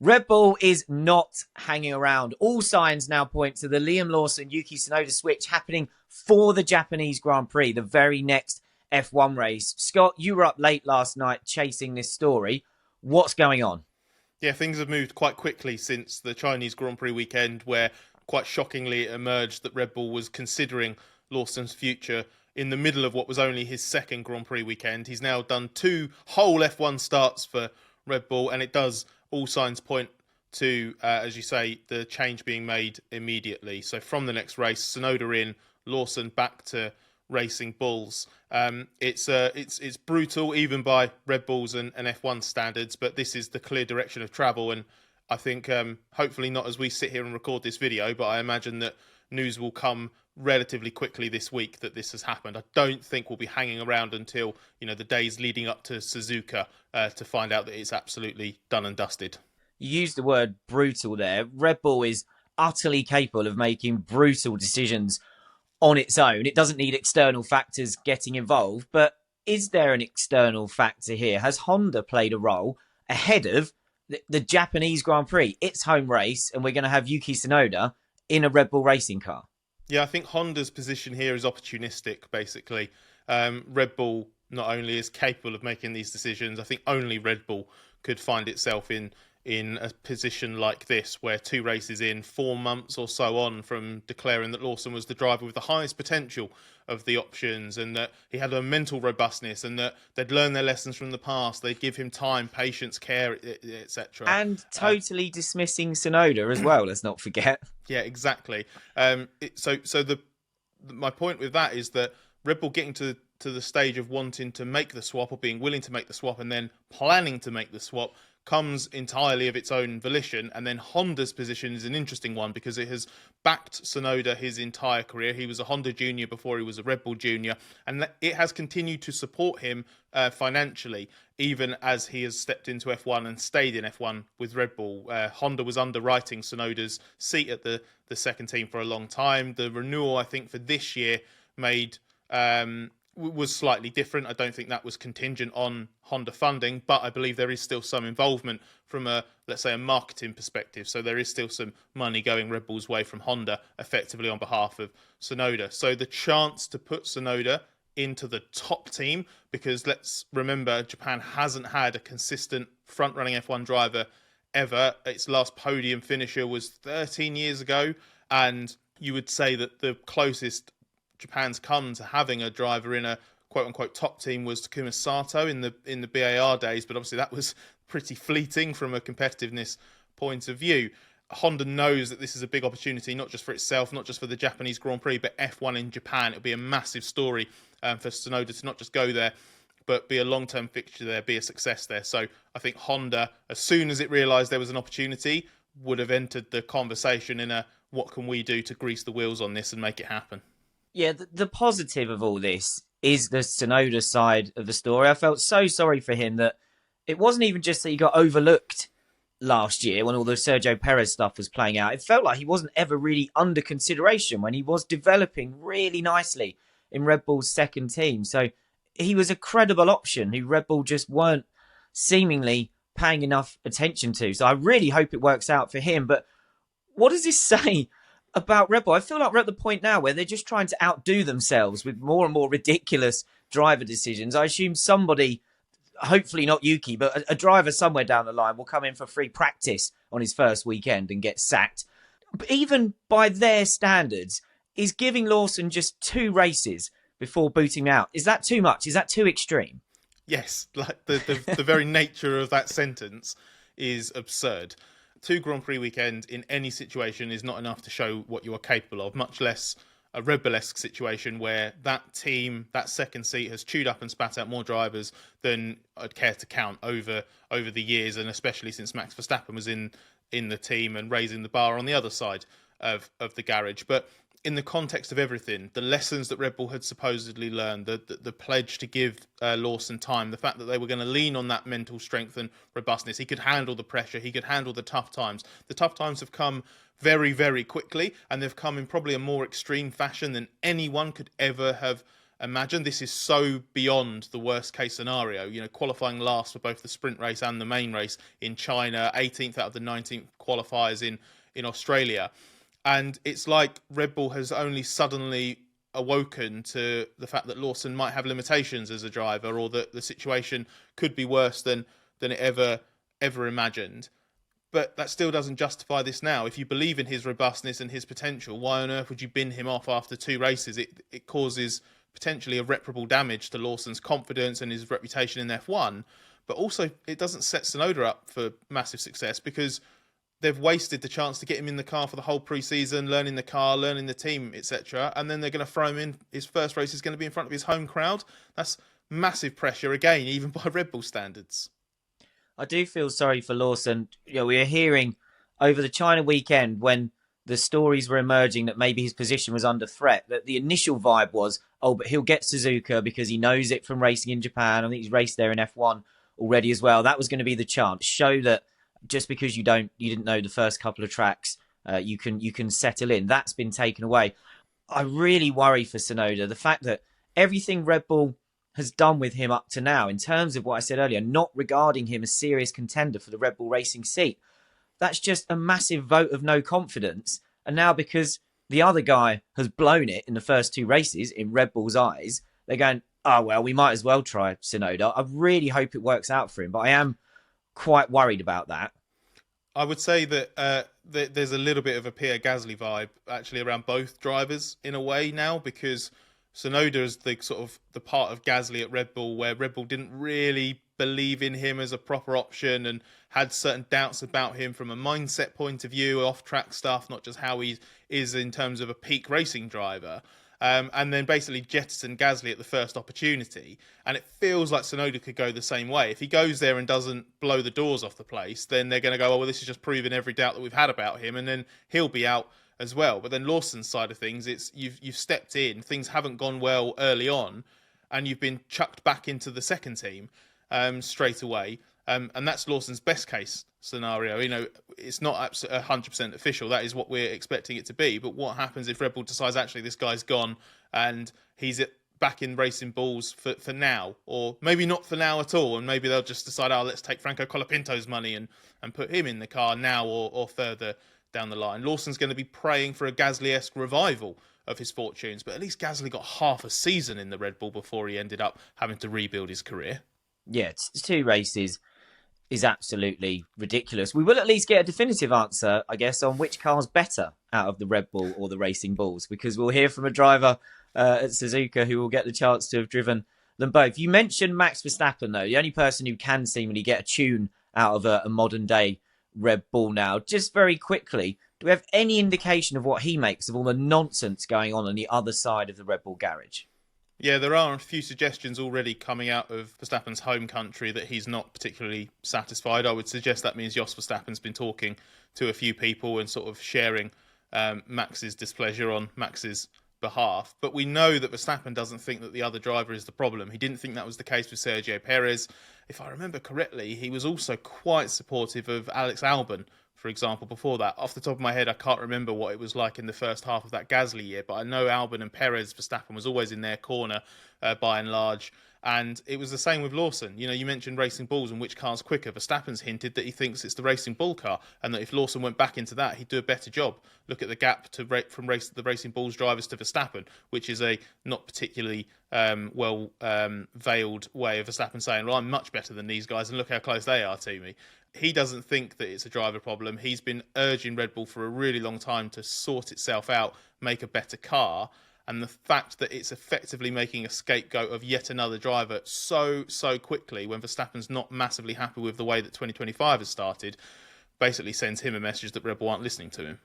Red Bull is not hanging around. All signs now point to the Liam Lawson Yuki Tsunoda switch happening for the Japanese Grand Prix, the very next F1 race. Scott, you were up late last night chasing this story. What's going on? Yeah, things have moved quite quickly since the Chinese Grand Prix weekend, where quite shockingly it emerged that Red Bull was considering Lawson's future in the middle of what was only his second Grand Prix weekend. He's now done two whole F1 starts for Red Bull, and it does, all signs point to, as you say, the change being made immediately. So from the next race, Tsunoda in, Lawson back to racing bulls. It's brutal even by Red Bulls and F1 standards, but this is the clear direction of travel. And I think hopefully not as we sit here and record this video, but I imagine that news will come relatively quickly this week that this has happened. I don't think we'll be hanging around until the days leading up to Suzuka to find out that it's absolutely done and dusted. You used the word brutal there. Red Bull is utterly capable of making brutal decisions on its own. It doesn't need external factors getting involved. But is there an external factor here? Has Honda played a role ahead of the Japanese Grand Prix, its home race, and we're going to have Yuki Tsunoda in a Red Bull racing car? Yeah, I think Honda's position here is opportunistic, basically. Red Bull not only is capable of making these decisions, I think only Red Bull could find itself in a position like this, where 2 races in, 4 months or so on from declaring that Lawson was the driver with the highest potential of the options, and that he had a mental robustness, and that they'd learn their lessons from the past, they'd give him time, patience, care, etc. And totally dismissing Tsunoda as well, let's not forget. Yeah, exactly. My point with that is that Red Bull getting to the stage of wanting to make the swap, or being willing to make the swap, and then planning to make the swap, comes entirely of its own volition. And then Honda's position is an interesting one, because it has backed Tsunoda his entire career. He was a Honda junior before he was a Red Bull junior, and it has continued to support him financially, even as he has stepped into F1 and stayed in F1 with Red Bull. Honda was underwriting Tsunoda's seat at the second team for a long time. The renewal, I think, for this year was slightly different. I don't think that was contingent on Honda funding, but I believe there is still some involvement from let's say, a marketing perspective. So there is still some money going Red Bull's way from Honda, effectively on behalf of Tsunoda. So the chance to put Tsunoda into the top team, because let's remember, Japan hasn't had a consistent front-running F1 driver ever. Its last podium finisher was 13 years ago, and you would say that the closest Japan's come to having a driver in a quote-unquote top team was Takuma Sato in the BAR days, but obviously that was pretty fleeting from a competitiveness point of view. Honda knows that this is a big opportunity, not just for itself, not just for the Japanese Grand Prix, but F1 in Japan. It'll be a massive story for Tsunoda to not just go there, but be a long-term fixture there, be a success there. So I think Honda, as soon as it realised there was an opportunity, would have entered the conversation in a, what can we do to grease the wheels on this and make it happen? Yeah, the positive of all this is the Tsunoda side of the story. I felt so sorry for him that it wasn't even just that he got overlooked last year when all the Sergio Perez stuff was playing out. It felt like he wasn't ever really under consideration when he was developing really nicely in Red Bull's second team. So he was a credible option who Red Bull just weren't seemingly paying enough attention to. So I really hope it works out for him. But what does this say about Red Bull? I feel like we're at the point now where they're just trying to outdo themselves with more and more ridiculous driver decisions. I assume somebody, hopefully not Yuki, but a driver somewhere down the line will come in for free practice on his first weekend and get sacked. But even by their standards, is giving Lawson just 2 races before booting him out, is that too much? Is that too extreme? Yes, like the very nature of that sentence is absurd. 2 Grand Prix weekend in any situation is not enough to show what you are capable of, much less a Red Bull-esque situation where that team, that second seat, has chewed up and spat out more drivers than I'd care to count over the years, and especially since Max Verstappen was in the team and raising the bar on the other side of the garage. But in the context of everything, the lessons that Red Bull had supposedly learned, the pledge to give Lawson time, the fact that they were going to lean on that mental strength and robustness, he could handle the pressure, he could handle the tough times. The tough times have come very, very quickly, and they've come in probably a more extreme fashion than anyone could ever have imagine. This is so beyond the worst case scenario. You know, qualifying last for both the sprint race and the main race in China, 18th out of the 19th qualifiers in Australia. And it's like Red Bull has only suddenly awoken to the fact that Lawson might have limitations as a driver, or that the situation could be worse than it ever imagined. But that still doesn't justify this now. If you believe in his robustness and his potential, why on earth would you bin him off after 2 races? It causes potentially irreparable damage to Lawson's confidence and his reputation in F1. But also, it doesn't set Tsunoda up for massive success, because they've wasted the chance to get him in the car for the whole pre-season, learning the car, learning the team, etc. And then they're going to throw him in. His first race is going to be in front of his home crowd. That's massive pressure, again, even by Red Bull standards. I do feel sorry for Lawson. You know, we were hearing over the China weekend, when the stories were emerging that maybe his position was under threat, that the initial vibe was, oh, but he'll get Suzuka because he knows it from racing in Japan. I think he's raced there in F1 already as well. That was going to be the chance. Show that just because you didn't know the first couple of tracks, you can settle in. That's been taken away. I really worry for Tsunoda. The fact that everything Red Bull has done with him up to now, in terms of what I said earlier, not regarding him a serious contender for the Red Bull Racing seat, that's just a massive vote of no confidence. And now, because the other guy has blown it in the first 2 races in Red Bull's eyes, they're going, oh, well, we might as well try Tsunoda. I really hope it works out for him, but I am quite worried about that. I would say that there's a little bit of a Pierre Gasly vibe actually around both drivers in a way now, because Tsunoda is the sort of the part of Gasly at Red Bull where Red Bull didn't really believe in him as a proper option and had certain doubts about him from a mindset point of view, off-track stuff, not just how he is in terms of a peak racing driver. And then basically jettison Gasly at the first opportunity. And it feels like Tsunoda could go the same way. If he goes there and doesn't blow the doors off the place, then they're going to go, oh, well, this is just proving every doubt that we've had about him. And then he'll be out as well. But then Lawson's side of things, it's you've stepped in, things haven't gone well early on, and you've been chucked back into the second team straight away. And that's Lawson's best case scenario. You know, it's not 100% official. That is what we're expecting it to be. But what happens if Red Bull decides actually this guy's gone and he's back in racing balls for now, or maybe not for now at all, and maybe they'll just decide, oh, let's take Franco Colapinto's money and put him in the car now or further down the line. Lawson's going to be praying for a Gasly-esque revival of his fortunes, but at least Gasly got half a season in the Red Bull before he ended up having to rebuild his career. Yeah, it's 2 races is absolutely ridiculous. We will at least get a definitive answer, I guess, on which car's better out of the Red Bull or the Racing Bulls, because we'll hear from a driver at Suzuka who will get the chance to have driven them both. You mentioned Max Verstappen, though, the only person who can seemingly get a tune out of a modern-day Red Bull now. Just very quickly, do we have any indication of what he makes of all the nonsense going on the other side of the Red Bull garage? Yeah, there are a few suggestions already coming out of Verstappen's home country that he's not particularly satisfied. I would suggest that means Jos Verstappen's been talking to a few people and sort of sharing Max's displeasure on Max's behalf. But we know that Verstappen doesn't think that the other driver is the problem. He didn't think that was the case with Sergio Perez. If I remember correctly, he was also quite supportive of Alex Albon, for example, before that. Off the top of my head, I can't remember what it was like in the first half of that Gasly year, but I know Albon and Perez, Verstappen was always in their corner by and large. And it was the same with Lawson. You know, you mentioned Racing Bulls and which car's quicker. Verstappen's hinted that he thinks it's the Racing Bull car, and that if Lawson went back into that, he'd do a better job. Look at the gap from the Racing Bulls drivers to Verstappen, which is a not particularly veiled way of Verstappen saying, well, I'm much better than these guys, and look how close they are to me. He doesn't think that it's a driver problem. He's been urging Red Bull for a really long time to sort itself out, make a better car. And the fact that it's effectively making a scapegoat of yet another driver so quickly when Verstappen's not massively happy with the way that 2025 has started basically sends him a message that Red Bull aren't listening to him.